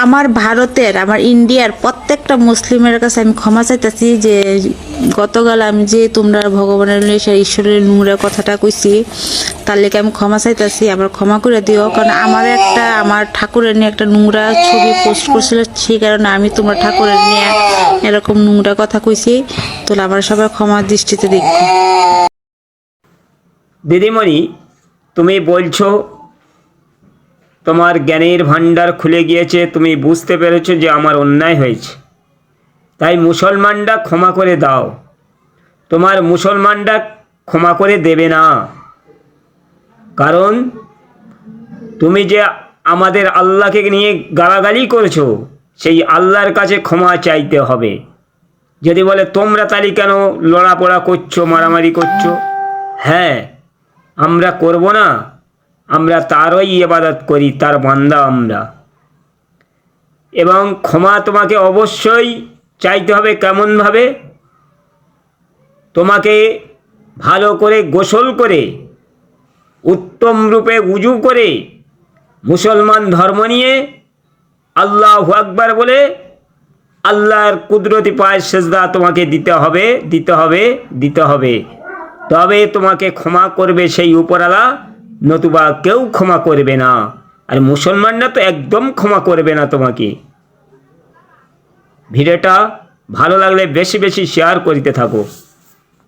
আমার ভারতের, আমার ইন্ডিয়ার প্রত্যেকটা মুসলিমের কাছে আমি ক্ষমা চাইতেছি যে গতকাল আমি যে তোমরা ভগবানের ঈশ্বরের নোংরা কথাটা কইছি, তার লেগে আমি ক্ষমা চাইতেছি, আবার ক্ষমা করে দিও। কারণ আমার ঠাকুরের নিয়ে একটা নোংরা ছবি পোস্ট করছিল, সেই কারণে আমি তোমার ঠাকুরের নিয়ে এরকম নোংরা কথা কইছি। তো আমার সবাই ক্ষমা দৃষ্টিতে দেখো। দিদিমণি, তুমি বলছো তোমার জ্ঞানের ভাণ্ডার খুলে গিয়েছে, তুমি বুঝতে পেরেছো যে আমার অন্যায় হয়েছে, তাই মুসলমানরা ক্ষমা করে দাও। তোমার মুসলমানরা ক্ষমা করে দেবে না, কারণ তুমি যে আমাদের আল্লাহকে নিয়ে গালাগালি করেছো, সেই আল্লাহর কাছে ক্ষমা চাইতে হবে। যদি বলে তোমরা তালি কেন লড়াপড়া করছো, মারামারি করছো, হ্যাঁ আমরা করব না, আমরা তারই ইবাদত করি, তার বান্দা আমরা। এবং ক্ষমা তোমাকে অবশ্যই চাইতে হবে। কেমনভাবে? তোমাকে ভালো করে গোসল করে, উত্তম রূপে উজু করে, মুসলমান ধর্ম নিয়ে আল্লাহু আকবার বলে আল্লাহর কুদরতি পায়ের সেজদা তোমাকে দিতে হবে। তবে তোমাকে ক্ষমা করবে সেই উপরওয়ালা, নতুবা কেউ ক্ষমা করবে না। আর মুসলমানরা তো একদম ক্ষমা করবে না তোমাকে। ভিডিওটা ভালো লাগলে বেশি বেশি শেয়ার করতে থাকো।